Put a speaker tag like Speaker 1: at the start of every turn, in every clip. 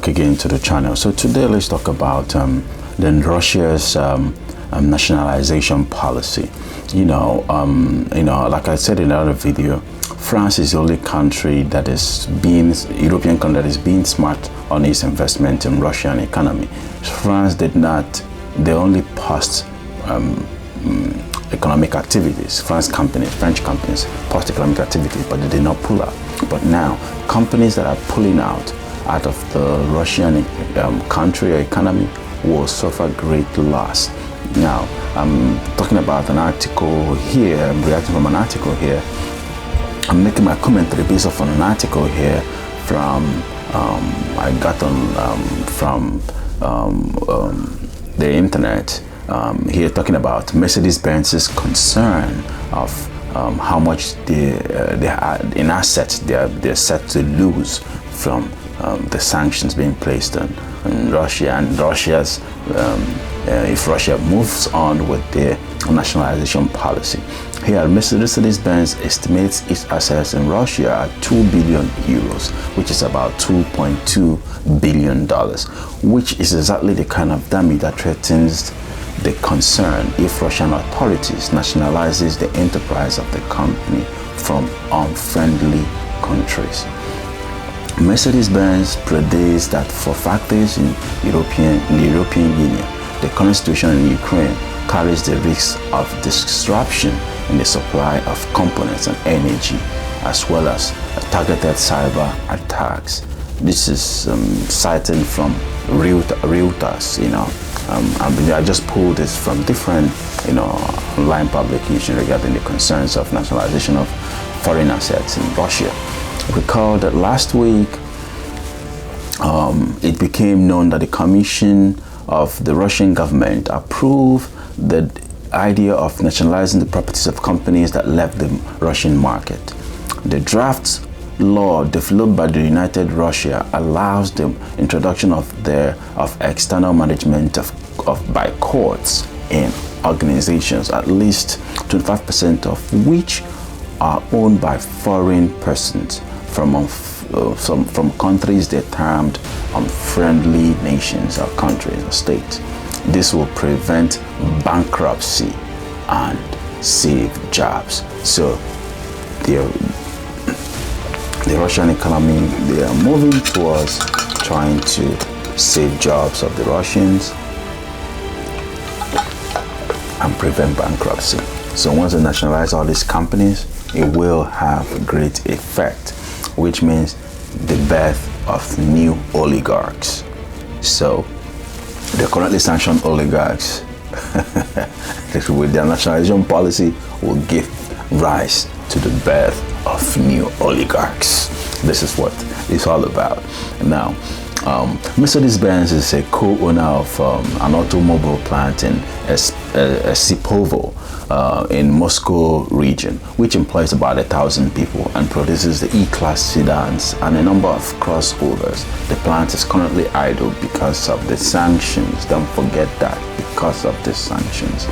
Speaker 1: back again to the channel. So today let's talk about then Russia's nationalization policy. Like I said in another video, France is the only country that is European country that is being smart on its investment in Russian economy. France did not, they only paused economic activities. French companies paused economic activities, but they did not pull out. But now, companies that are pulling out of the Russian country or economy will suffer great loss. Now, I'm talking about an article here, I'm reacting from an article here. I'm making my commentary based off on an article here from, I got from the internet, here talking about Mercedes-Benz's concern of how much they are in assets they're set to lose from the sanctions being placed on Russia, and Russia's if Russia moves on with their nationalization policy. Here, Mercedes-Benz estimates its assets in Russia at 2 billion euros, which is about $2.2 billion, which is exactly the kind of damage that threatens the concern if Russian authorities nationalizes the enterprise of the company from unfriendly countries. Mercedes-Benz predicts that for factories in the European Union, the current situation in Ukraine carries the risk of disruption in the supply of components and energy, as well as targeted cyber attacks. This is citing from Reuters. I just pulled this from different, online publications regarding the concerns of nationalization of foreign assets in Russia. Recall that last week, it became known that the Commission of the Russian government approved the idea of nationalizing the properties of companies that left the Russian market. The draft law developed by the United Russia allows the introduction of external management by courts and organizations, at least 25% of which are owned by foreign persons from countries they're termed unfriendly nations or countries or states. This will prevent bankruptcy and save jobs. So the Russian economy, they are moving towards trying to save jobs of the Russians and prevent bankruptcy. So once they nationalize all these companies, it will have a great effect, which means the birth of new oligarchs. So the currently sanctioned oligarchs with their nationalization policy will give rise to the birth of new oligarchs. This is what it's all about. Now, Mercedes-Benz is a co-owner of an automobile plant in Sipovo in Moscow region, which employs about 1,000 people and produces the E-Class sedans and a number of crossovers. The plant is currently idle because of the sanctions. Don't forget that, because of the sanctions.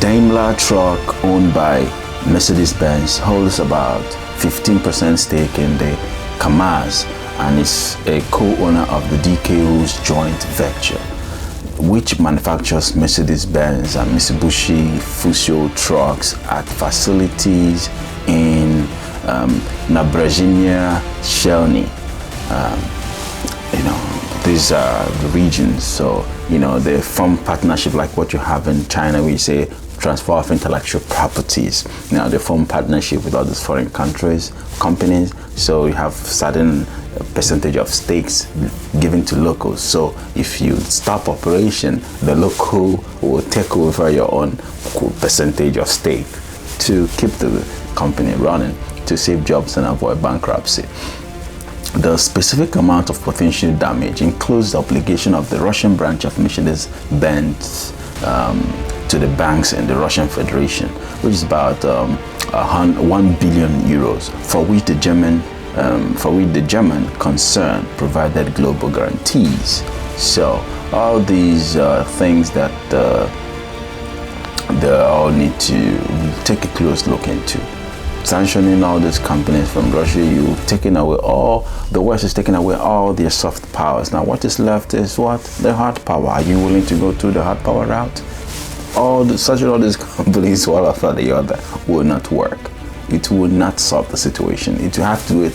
Speaker 1: Daimler Truck, owned by Mercedes-Benz, holds about 15% stake in the IKEMS and is a co-owner of the DKU's joint venture, which manufactures Mercedes-Benz and Mitsubishi Fuso trucks at facilities in Nabrezhnya Chelny. These are the regions. So, they form partnership like what you have in China, where you say transfer of intellectual properties. Now they form partnership with all these foreign companies. So you have certain percentage of stakes given to locals. So if you stop operation, the local will take over your own percentage of stake to keep the company running, to save jobs and avoid bankruptcy. The specific amount of potential damage includes the obligation of the Russian branch of Mercedes-Benz to the banks in the Russian Federation, which is about 1 billion euros, for which the German concern provided global guarantees. So all these things that they all need to take a close look into. sanctioning all these companies from Russia. You've taken away the West is taking away all their soft powers. Now what is left is what? The hard power. Are you willing to go through the hard power route? Such all these companies, one after the other, will not work. It will not solve the situation. It will have to do it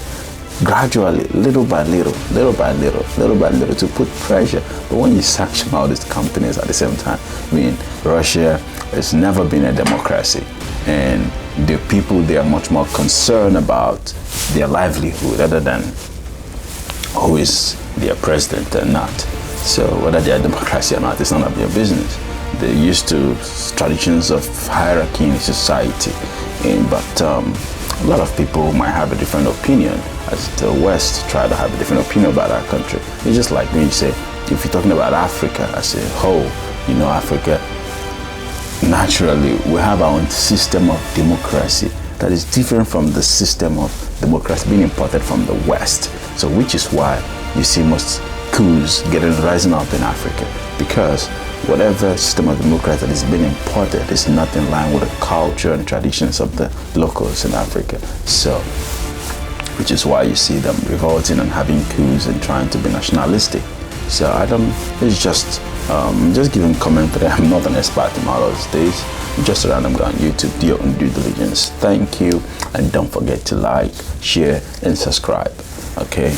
Speaker 1: gradually, little by little, to put pressure. But when you sanction all these companies at the same time, I mean, Russia has never been a democracy, and the people, they are much more concerned about their livelihood other than who is their president or not. So whether they are democracy or not, it's none of their business. They're used to traditions of hierarchy in society, but a lot of people might have a different opinion as the West try to have a different opinion about our country. It's just like when you say, if you're talking about Africa as a whole, Africa, naturally, we have our own system of democracy that is different from the system of democracy being imported from the West. So which is why you see most coups rising up in Africa, because whatever system of democracy that is being imported is not in line with the culture and traditions of the locals in Africa. So, which is why you see them revolting and having coups and trying to be nationalistic. So it's just giving commentary. I'm not an expert in all those days. Just a random guy on YouTube. Do your own due diligence. Thank you. And don't forget to like, share, and subscribe. Okay.